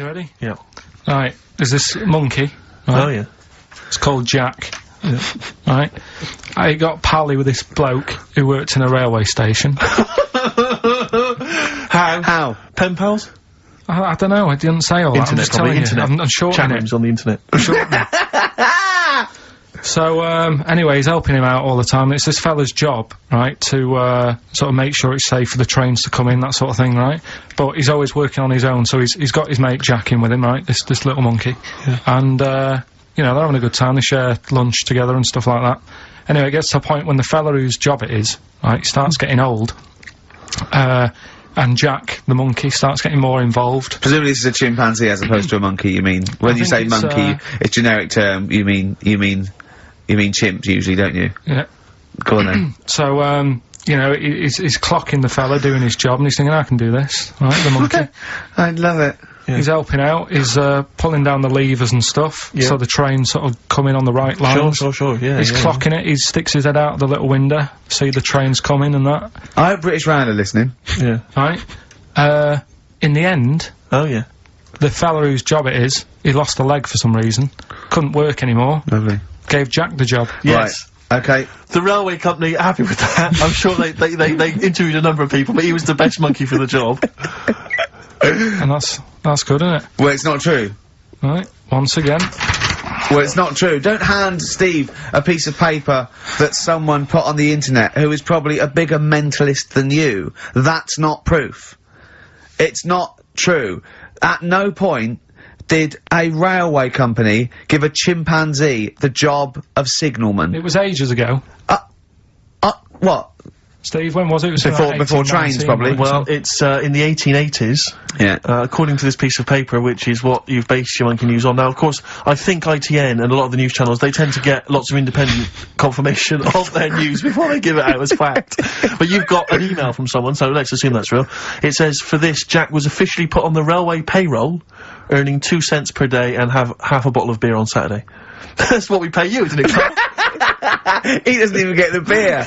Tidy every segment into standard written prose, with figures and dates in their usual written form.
You ready? Yeah. Right, there's this monkey. Right? Oh, yeah. It's called Jack. Yeah. Right? I got pally with this bloke who worked in a railway station. How? Pen pals? I don't know, I didn't say all that. I'm just telling you. I'm shortening it. on the internet. So, anyway, he's helping him out all the time. It's this fella's job, right, to, sort of make sure it's safe for the trains to come in, that sort of thing, right? But he's always working on his own, so he's got his mate Jack in with him, right, this little monkey. Yeah. And, you know, they're having a good time, they share lunch together and stuff like that. Anyway, it gets to a point when the fella whose job it is, right, starts getting old, and Jack, the monkey, starts getting more involved. Presumably this is a chimpanzee as opposed to a monkey, you mean? When you say monkey, it's generic term, you mean chimp usually, don't you? Yeah. Go on then. So, you know, he's clocking the fella doing his job, and he's thinking, I can do this, right, the monkey. I love it. Yeah. He's helping out, he's, pulling down the levers and stuff, so the train's sort of coming on the right lines. Sure, yeah. He's clocking it, he sticks his head out the little window, see the trains coming and that. I hope British Rail are listening. Yeah. Right? In the end, Oh, yeah. the fella whose job it is, he lost a leg for some reason, couldn't work anymore, Lovely. gave Jack the job. Yes. Right. Okay. The railway company are happy with that. I'm sure they interviewed a number of people, but he was the best monkey for the job. And that's good, isn't it? Well, it's not true. Right, once again. Well, it's not true. Don't hand Steve a piece of paper that someone put on the internet who is probably a bigger mentalist than you. That's not proof. It's not true. At no point did a railway company give a chimpanzee the job of signalman. It was ages ago. What? Steve, when was it? It was Before trains, probably. Well, it's in the 1880s. Yeah. According to this piece of paper, which is what you've based your monkey news on. Now, of course, I think ITN and a lot of the news channels, they tend to get lots of independent confirmation of their news before they give it out as fact. But you've got an email from someone, so let's assume that's real. It says, for this, Jack was officially put on the railway payroll, earning 2 cents per day and have half a bottle of beer on Saturday. That's what we pay you, isn't it, Carl? He doesn't even get the beer.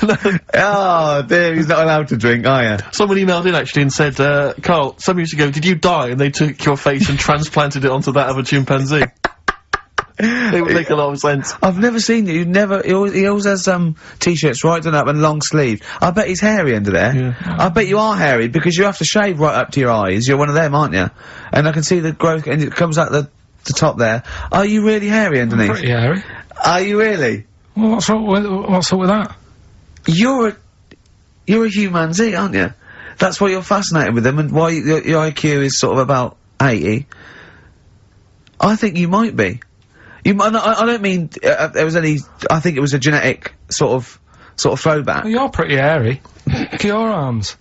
Oh, dear, he's not allowed to drink, are you? Someone emailed in, actually, and said, Carl, some years ago, did you die? And they took your face and transplanted it onto that of a chimpanzee. It would make a lot of sense. I've never seen you. He always has t-shirts right done up and long sleeved. I bet he's hairy under there. Yeah. I bet you are hairy because you have to shave right up to your eyes. You're one of them, aren't you? And I can see the growth, and it comes out the top there. Are you really hairy underneath? Pretty hairy. Are you really? Well, what's up with that? You're a HUMANZEE, aren't you? That's why you're fascinated with them, and why your IQ is sort of about 80. I think you might be. I don't mean there was any. I think it was a genetic sort of throwback. Well, you're pretty hairy. Look at your arms.